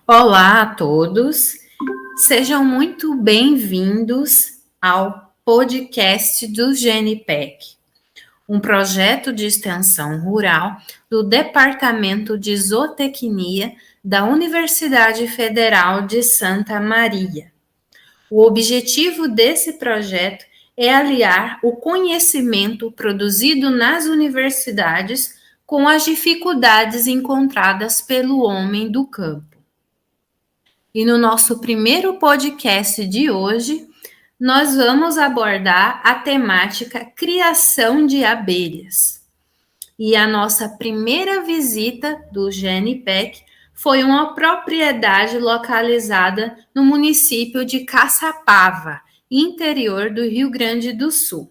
Olá a todos, sejam muito bem-vindos ao podcast do GNPEC, um projeto de extensão rural do Departamento de Zootecnia da Universidade Federal de Santa Maria. O objetivo desse projeto é aliar o conhecimento produzido nas universidades com as dificuldades encontradas pelo homem do campo. E no nosso primeiro podcast de hoje, nós vamos abordar a temática criação de abelhas. E a nossa primeira visita do GNPEC foi uma propriedade localizada no município de Caçapava, interior do Rio Grande do Sul,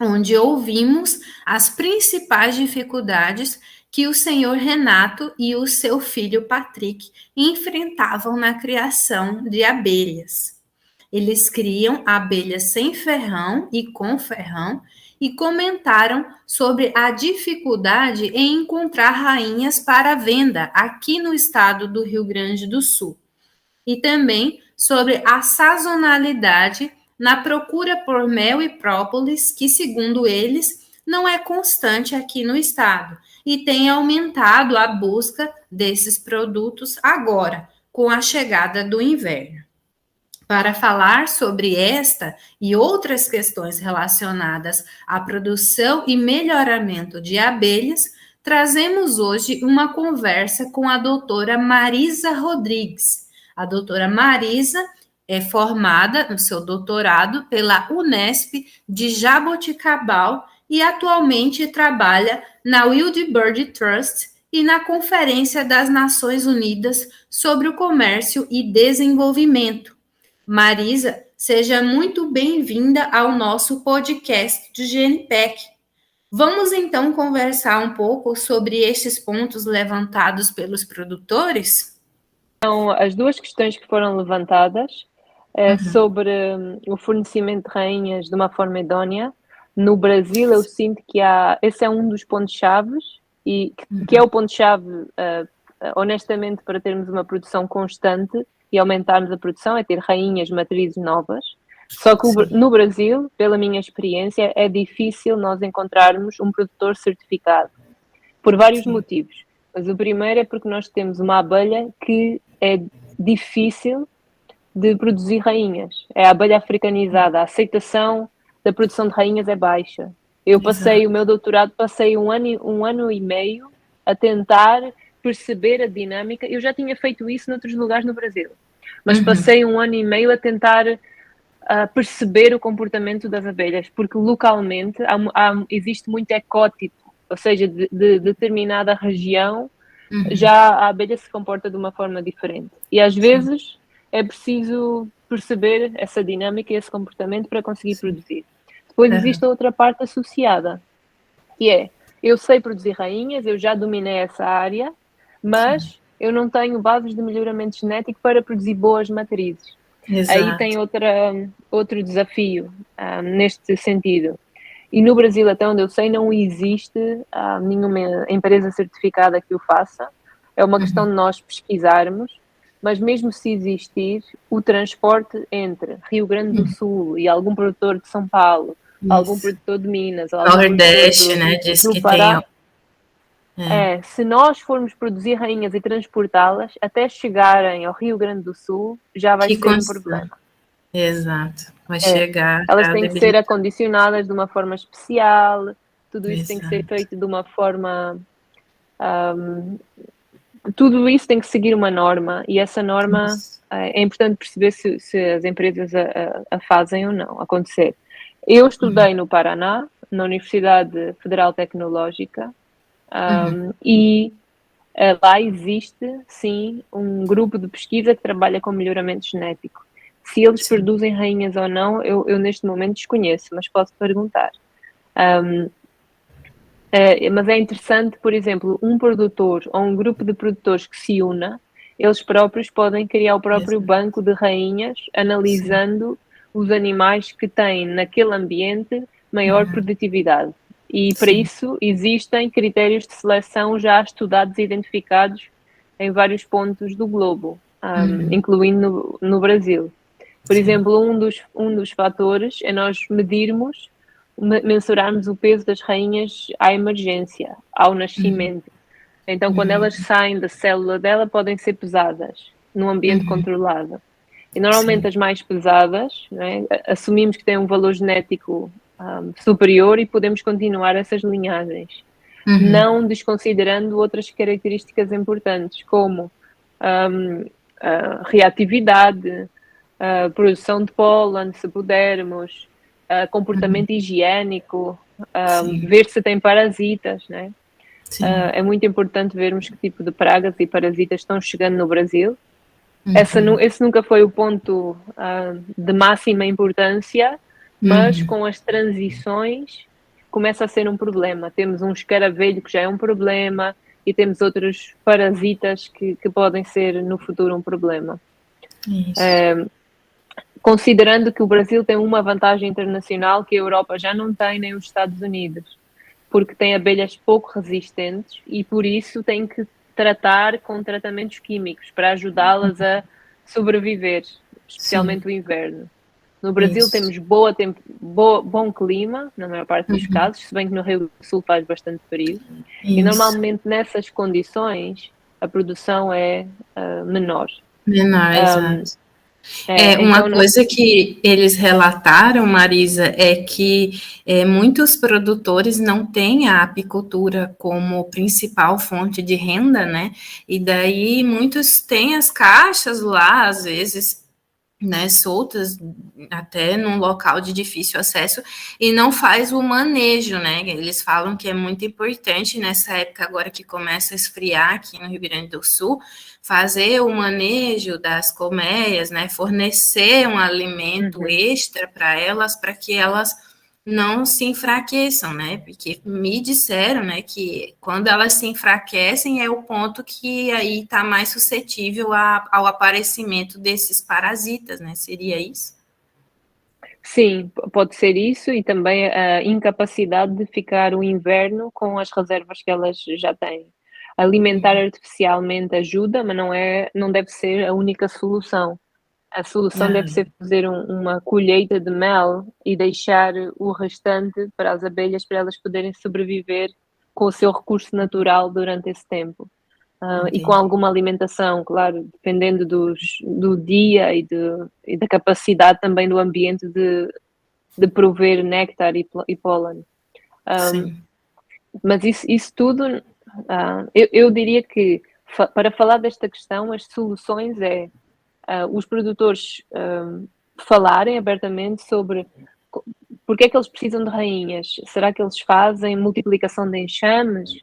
onde ouvimos as principais dificuldades que o senhor Renato e o seu filho Patrick enfrentavam na criação de abelhas. Eles criam abelhas sem ferrão e com ferrão e comentaram sobre a dificuldade em encontrar rainhas para venda aqui no estado do Rio Grande do Sul. E também sobre a sazonalidade na procura por mel e própolis, que, segundo eles, não é constante aqui no estado e tem aumentado a busca desses produtos agora, com a chegada do inverno. Para falar sobre esta e outras questões relacionadas à produção e melhoramento de abelhas, trazemos hoje uma conversa com a doutora Marisa Rodrigues. A doutora Marisa é formada no seu doutorado pela Unesp de Jaboticabal e atualmente trabalha na Wild Bird Trust e na Conferência das Nações Unidas sobre o Comércio e Desenvolvimento. Marisa, seja muito bem-vinda ao nosso podcast do GNPEC. Vamos então conversar um pouco sobre estes pontos levantados pelos produtores? Então, as duas questões que foram levantadas sobre o fornecimento de rainhas de uma forma idónea. No Brasil, eu sinto que esse é um dos pontos-chave e que é o ponto-chave, honestamente, para termos uma produção constante e aumentarmos a produção, é ter rainhas matrizes novas. Só que no Brasil, pela minha experiência, é difícil nós encontrarmos um produtor certificado, por vários motivos. Mas o primeiro é porque nós temos uma abelha que é difícil de produzir rainhas. É a abelha africanizada. A aceitação da produção de rainhas é baixa. Eu passei o meu doutorado, passei um ano e meio a tentar perceber a dinâmica. Eu já tinha feito isso noutros lugares no Brasil, mas passei um ano e meio a tentar perceber o comportamento das abelhas, porque localmente existe muito ecótipo, ou seja, de determinada região, já a abelha se comporta de uma forma diferente. E às vezes é preciso perceber essa dinâmica e esse comportamento para conseguir produzir. Depois existe a outra parte associada, que é, eu sei produzir rainhas, eu já dominei essa área, mas eu não tenho bases de melhoramento genético para produzir boas matrizes. Exato. Aí tem outro desafio neste sentido. E no Brasil, até onde eu sei, não existe nenhuma empresa certificada que o faça. É uma questão de nós pesquisarmos, mas mesmo se existir, o transporte entre Rio Grande do Sul e algum produtor de São Paulo, algum produtor de Minas, algum Nordeste, né? Diz do que Pará, tem. Se nós formos produzir rainhas e transportá-las, até chegarem ao Rio Grande do Sul, já vai ser um problema. Exato, vai chegar. Elas têm que ser acondicionadas de uma forma especial, tudo isso tem que ser feito de uma forma. Tudo isso tem que seguir uma norma, e essa norma é importante perceber se as empresas a fazem ou não acontecer. Eu estudei no Paraná, na Universidade Federal Tecnológica, e lá existe, sim, um grupo de pesquisa que trabalha com melhoramento genético. Se eles produzem rainhas ou não, eu neste momento desconheço, mas posso perguntar. Mas é interessante, por exemplo, um produtor ou um grupo de produtores que se una, eles próprios podem criar o próprio banco de rainhas, analisando os animais que têm naquele ambiente maior produtividade. E para isso existem critérios de seleção já estudados e identificados em vários pontos do globo, incluindo no Brasil. Por exemplo, um dos fatores é nós mensurarmos o peso das rainhas à emergência, ao nascimento. Então, quando elas saem da célula dela, podem ser pesadas num ambiente controlado. E normalmente as mais pesadas, né, assumimos que têm um valor genético superior e podemos continuar essas linhagens, não desconsiderando outras características importantes, como a reatividade, a produção de pólen, se pudermos, comportamento higiênico, ver se tem parasitas, né? É muito importante vermos que tipo de pragas e parasitas estão chegando no Brasil. Esse nunca foi o ponto de máxima importância, mas com as transições começa a ser um problema. Temos um escaravelho que já é um problema e temos outros parasitas que podem ser no futuro um problema. Considerando que o Brasil tem uma vantagem internacional que a Europa já não tem, nem os Estados Unidos, porque tem abelhas pouco resistentes e por isso tem que tratar com tratamentos químicos para ajudá-las a sobreviver, especialmente o inverno. No Brasil temos bom clima, na maior parte dos casos, se bem que no Rio do Sul faz bastante frio. E normalmente nessas condições a produção é menor. Exato. Uma Então, coisa que eles relataram, Marisa, é que muitos produtores não têm a apicultura como principal fonte de renda, né? E daí muitos têm as caixas lá, às vezes, né, soltas até num local de difícil acesso e não faz o manejo, né? Eles falam que é muito importante nessa época agora que começa a esfriar aqui no Rio Grande do Sul, fazer o manejo das colmeias, né? Fornecer um alimento extra para que elas não se enfraqueçam, né? Porque me disseram, né, que quando elas se enfraquecem é o ponto que aí está mais suscetível ao aparecimento desses parasitas, né? Seria isso? Sim, pode ser isso e também a incapacidade de ficar o inverno com as reservas que elas já têm. Alimentar artificialmente ajuda, mas não deve ser a única solução. A solução deve ser fazer uma colheita de mel e deixar o restante para as abelhas, para elas poderem sobreviver com o seu recurso natural durante esse tempo. E com alguma alimentação, claro, dependendo do dia e da capacidade também do ambiente de prover néctar e pólen. Mas isso tudo, eu diria que para falar desta questão, as soluções os produtores falarem abertamente sobre porque é que eles precisam de rainhas. Será que eles fazem multiplicação de enxames?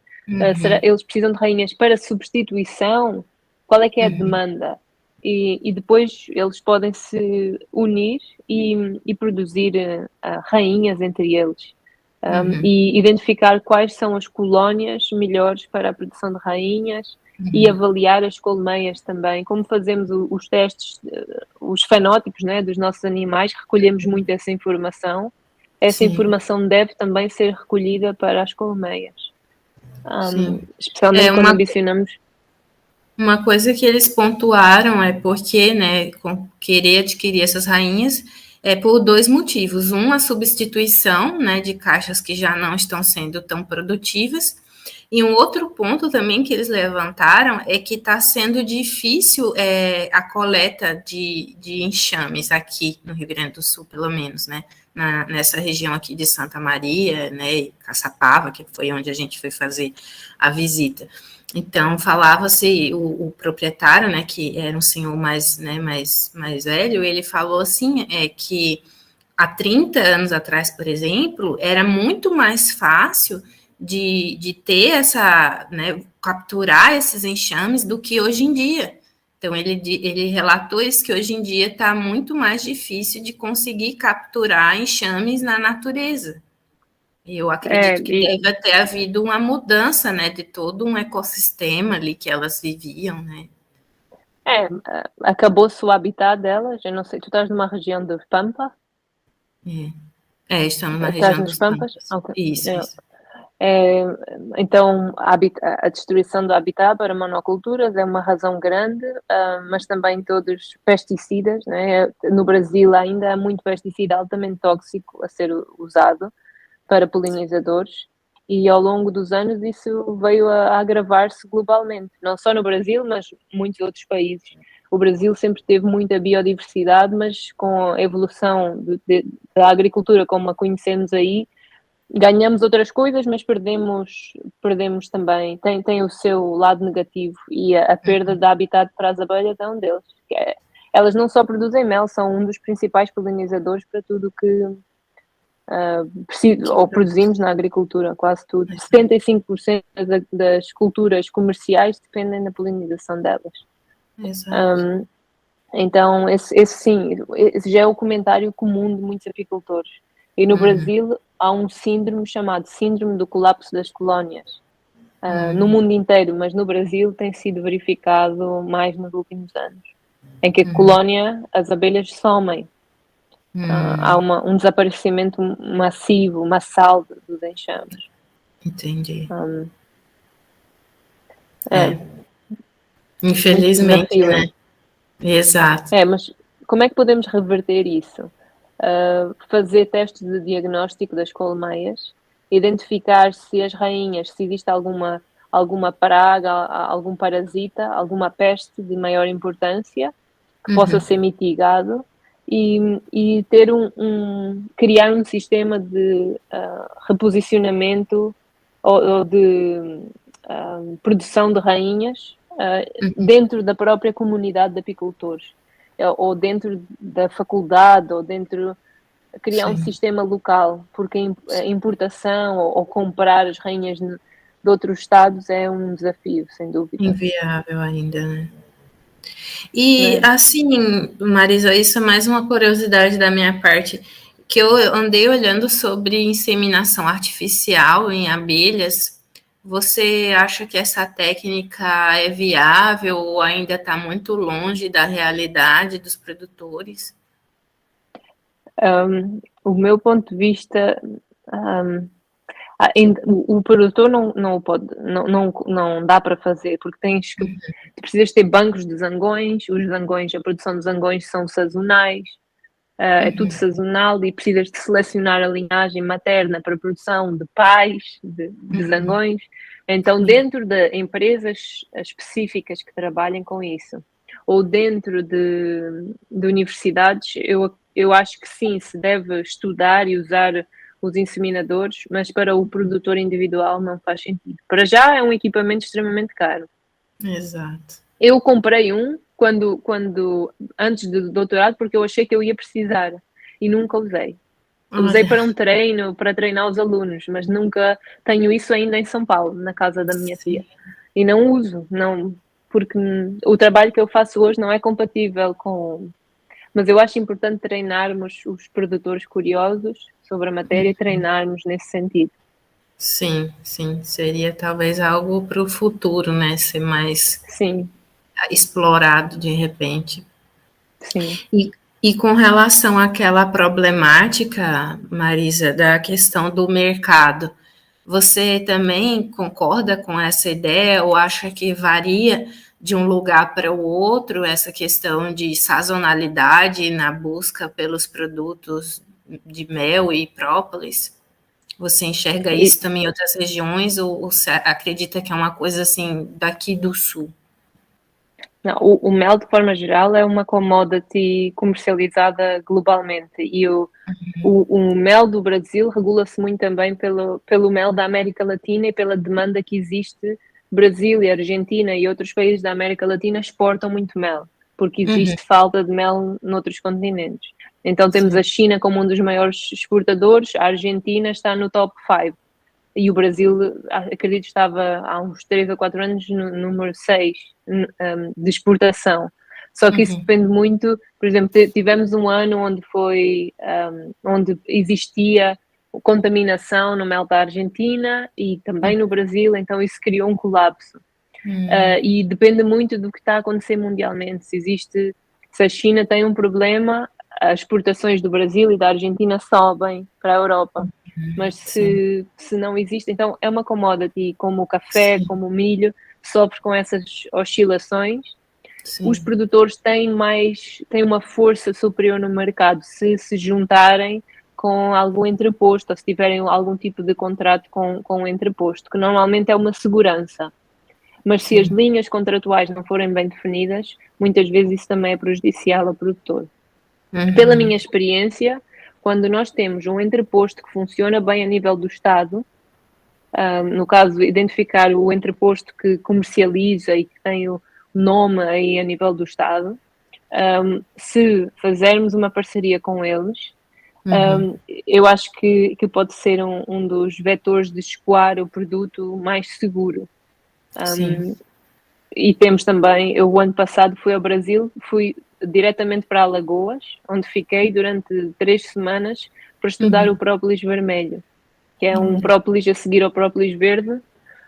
Eles precisam de rainhas para substituição? Qual é que é a demanda? E depois eles podem se unir e produzir rainhas entre eles. E identificar quais são as colónias melhores para a produção de rainhas e avaliar as colmeias também. Como fazemos os testes, os fenótipos, né, dos nossos animais, recolhemos muito essa informação. Essa informação deve também ser recolhida para as colmeias. Especialmente quando adicionamos... Uma coisa que eles pontuaram é porque, né, querer adquirir essas rainhas é por dois motivos. Um, a substituição, né, de caixas que já não estão sendo tão produtivas. E um outro ponto também que eles levantaram é que está sendo difícil a coleta de enxames aqui no Rio Grande do Sul, pelo menos, né? Nessa região aqui de Santa Maria, né, e Caçapava, que foi onde a gente foi fazer a visita. Então, falava-se, o proprietário, né, que era um senhor mais velho, ele falou assim, que há 30 anos atrás, por exemplo, era muito mais fácil de ter essa, né, capturar esses enxames do que hoje em dia. Então, ele relatou isso, que hoje em dia está muito mais difícil de conseguir capturar enxames na natureza. Eu acredito que deve ter havido uma mudança, né, de todo um ecossistema ali que elas viviam, né? Acabou-se o habitat delas. Eu não sei, tu estás numa região de Pampa? Estamos na Estás região nas dos Pampas? Pampas. Okay. Isso. Então, a destruição do habitat para monoculturas é uma razão grande, mas também todos pesticidas, né? No Brasil ainda há muito pesticida altamente tóxico a ser usado para polinizadores e ao longo dos anos isso veio a agravar-se globalmente, não só no Brasil, mas muitos outros países. O Brasil sempre teve muita biodiversidade, mas com a evolução da agricultura como a conhecemos aí, ganhamos outras coisas, mas perdemos também. Tem o seu lado negativo e a perda de habitat para as abelhas é um deles. Elas não só produzem mel, são um dos principais polinizadores para tudo que ou produzimos na agricultura, quase tudo. 75% das culturas comerciais dependem da polinização delas. Exato. Então, esse sim, esse já é o comentário comum de muitos apicultores. E no Brasil há um síndrome chamado Síndrome do Colapso das Colónias. No mundo inteiro, mas no Brasil tem sido verificado mais nos últimos anos. Em que a colónia, as abelhas somem. Há um desaparecimento massivo, massal dos enxames. Entendi. Infelizmente, né? Exato. Mas como é que podemos reverter isso? Fazer testes de diagnóstico das colmeias, identificar se as rainhas, se existe alguma praga, algum parasita, alguma peste de maior importância que possa ser mitigado e ter criar um sistema de reposicionamento ou de produção de rainhas dentro da própria comunidade de apicultores, ou dentro da faculdade, ou criar um sistema local, porque a importação ou comprar as rainhas de outros estados é um desafio, sem dúvida. Inviável ainda, né? E assim, Marisa, isso é mais uma curiosidade da minha parte, que eu andei olhando sobre inseminação artificial em abelhas. Você acha que essa técnica é viável ou ainda está muito longe da realidade dos produtores? O meu ponto de vista, o produtor não pode, não dá para fazer, porque precisas ter bancos de zangões, a produção de zangões são sazonais, é tudo sazonal e precisas de selecionar a linhagem materna para a produção de pais, de zangões. Então, dentro de empresas específicas que trabalhem com isso, ou dentro de universidades, eu acho que sim, se deve estudar e usar os inseminadores, mas para o produtor individual não faz sentido. Para já é um equipamento extremamente caro. Exato. Eu comprei antes do doutorado, porque eu achei que eu ia precisar e nunca usei. Usei para um treino, para treinar os alunos, mas nunca tenho isso ainda em São Paulo, na casa da minha tia. E não uso, porque o trabalho que eu faço hoje não é compatível com... Mas eu acho importante treinarmos os produtores curiosos sobre a matéria e treinarmos nesse sentido. Sim, seria talvez algo para o futuro, né? Ser mais explorado de repente. Sim. E com relação àquela problemática, Marisa, da questão do mercado, você também concorda com essa ideia ou acha que varia de um lugar para o outro essa questão de sazonalidade na busca pelos produtos de mel e própolis? Você enxerga isso também em outras regiões ou você acredita que é uma coisa assim daqui do sul? Não, o mel, de forma geral, é uma commodity comercializada globalmente e o mel do Brasil regula-se muito também pelo mel da América Latina e pela demanda que existe. Brasil e Argentina e outros países da América Latina exportam muito mel, porque existe falta de mel noutros continentes. Então temos a China como um dos maiores exportadores, a Argentina está no top 5. E o Brasil, acredito, estava há uns 3 ou 4 anos no número 6 de exportação. Só que isso depende muito, por exemplo, tivemos um ano onde existia contaminação no mel da Argentina e também no Brasil, então isso criou um colapso. E depende muito do que está a acontecer mundialmente. Se a China tem um problema, as exportações do Brasil e da Argentina sobem para a Europa. Mas se não existe, então é uma commodity, como o café, como o milho, sofre com essas oscilações. Os produtores têm uma força superior no mercado se juntarem com algum entreposto, ou se tiverem algum tipo de contrato com um entreposto, que normalmente é uma segurança. Mas se as linhas contratuais não forem bem definidas, muitas vezes isso também é prejudicial ao produtor. Pela minha experiência, quando nós temos um entreposto que funciona bem a nível do Estado, no caso, identificar o entreposto que comercializa e que tem o nome aí a nível do Estado, se fizermos uma parceria com eles, eu acho que pode ser um dos vetores de escoar o produto mais seguro. E temos também, eu o ano passado fui ao Brasil, fui diretamente para Alagoas, onde fiquei durante 3 semanas para estudar o própolis vermelho, que é um própolis a seguir ao própolis verde,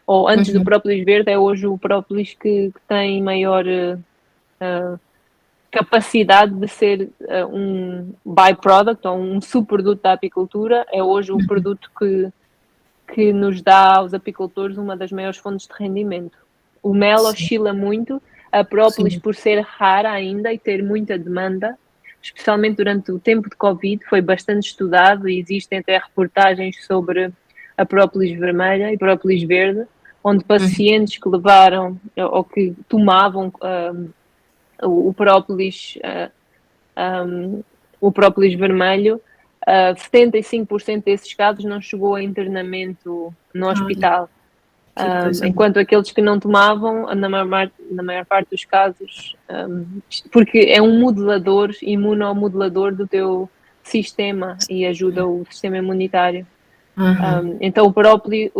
ou antes do própolis verde é hoje o própolis que tem maior capacidade de ser um byproduct ou um subproduto da apicultura, é hoje o produto que nos dá aos apicultores uma das maiores fontes de rendimento. O mel oscila muito, a própolis por ser rara ainda e ter muita demanda, especialmente durante o tempo de Covid, foi bastante estudado e existem até reportagens sobre a própolis vermelha e própolis verde, onde pacientes que levaram ou que tomavam o própolis vermelho, 75% desses casos não chegou a internamento no hospital. Enquanto aqueles que não tomavam, na maior parte dos casos, porque é um modulador, imunomodulador do teu sistema e ajuda o sistema imunitário. Então o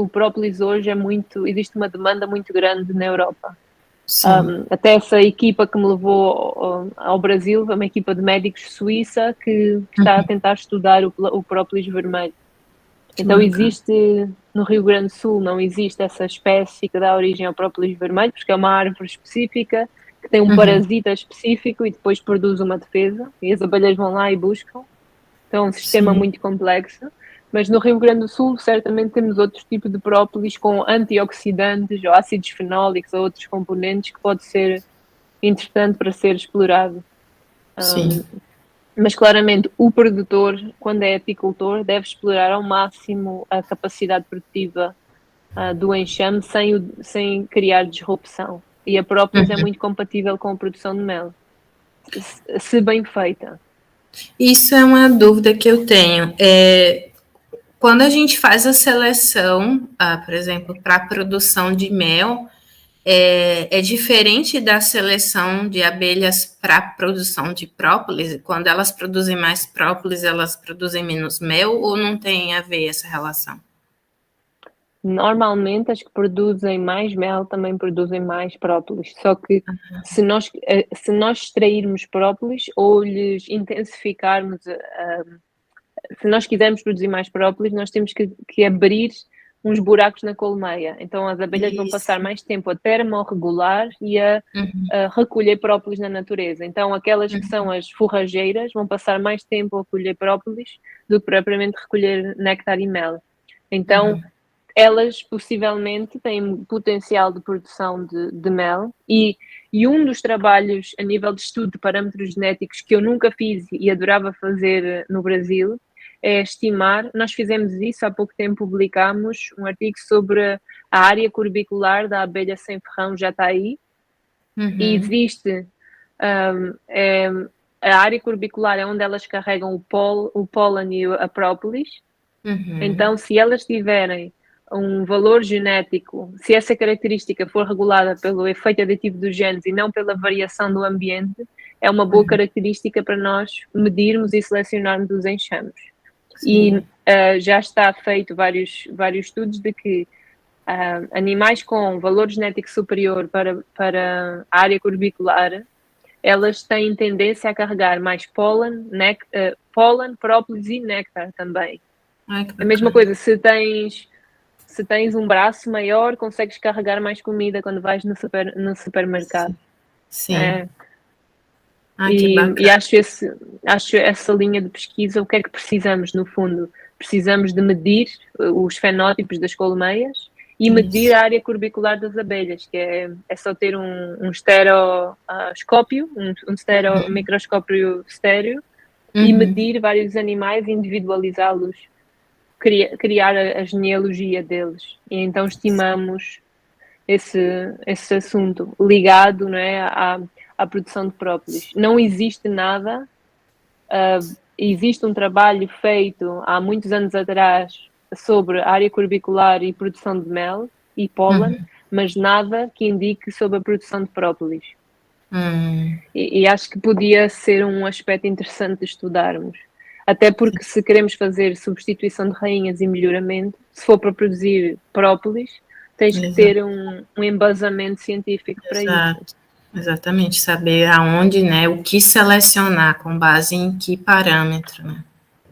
própolis hoje existe uma demanda muito grande na Europa. Até essa equipa que me levou ao Brasil é uma equipa de médicos suíça que está a tentar estudar o própolis vermelho. Então existe no Rio Grande do Sul, não existe essa espécie que dá origem ao própolis vermelho, porque é uma árvore específica que tem um parasita específico e depois produz uma defesa, e as abelhas vão lá e buscam. Então é um sistema muito complexo. Mas no Rio Grande do Sul, certamente temos outros tipos de própolis com antioxidantes ou ácidos fenólicos ou outros componentes que pode ser interessante para ser explorado. Mas claramente o produtor, quando é apicultor, deve explorar ao máximo a capacidade produtiva do enxame sem criar disrupção. E a própolis é muito compatível com a produção de mel, se bem feita. Isso é uma dúvida que eu tenho. Quando a gente faz a seleção, por exemplo, para a produção de mel, é diferente da seleção de abelhas para a produção de própolis? Quando elas produzem mais própolis, elas produzem menos mel ou não tem a ver essa relação? Normalmente as que produzem mais mel também produzem mais própolis, só que se nós extrairmos própolis ou lhes intensificarmos, se nós quisermos produzir mais própolis, nós temos que abrir uns buracos na colmeia. Então as abelhas vão passar mais tempo a termorregular e a recolher própolis na natureza. Então aquelas que são as forrageiras vão passar mais tempo a recolher própolis do que propriamente recolher néctar e mel. Então elas possivelmente têm potencial de produção de mel e um dos trabalhos a nível de estudo de parâmetros genéticos que eu nunca fiz e adorava fazer no Brasil é estimar, nós fizemos isso há pouco tempo, publicámos um artigo sobre a área corbicular da abelha sem ferrão jataí e existe a área corbicular é onde elas carregam o pólen e a própolis. Então se elas tiverem um valor genético, se essa característica for regulada pelo efeito aditivo dos genes e não pela variação do ambiente, é uma boa característica para nós medirmos e selecionarmos os enxames. E já está feito vários estudos de que animais com valor genético superior para a área corbicular, elas têm tendência a carregar mais pólen, própolis e néctar também. A mesma coisa, se tens um braço maior, consegues carregar mais comida quando vais no supermercado. Sim. Que E bacana. acho essa linha de pesquisa o que é que precisamos, no fundo. Precisamos de medir os fenótipos das colmeias e medir Isso. a área corbicular das abelhas, que é só ter um estereoscópio, um microscópio estéreo, e Uhum. medir vários animais e individualizá-los, criar a genealogia deles. E então estimamos esse assunto ligado, não é, à produção de própolis. Não existe nada, existe um trabalho feito há muitos anos atrás sobre a área corbicular e produção de mel e pólen, Uhum. mas nada que indique sobre a produção de própolis. Hum. E acho que podia ser um aspecto interessante de estudarmos. Até porque se queremos fazer substituição de rainhas e melhoramento, se for para produzir própolis, tens que Exato. ter um embasamento científico para isso. Exato. Exatamente. Saber aonde, né, o que selecionar, com base em que parâmetro, né?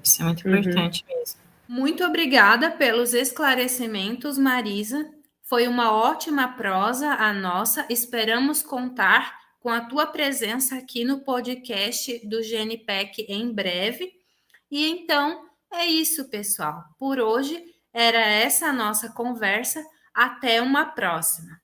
Isso é muito Uhum. importante mesmo. Muito obrigada pelos esclarecimentos, Marisa. Foi uma ótima prosa a nossa. Esperamos contar com a tua presença aqui no podcast do GNPEC em breve. E então é isso, pessoal. Por hoje era essa a nossa conversa. Até uma próxima.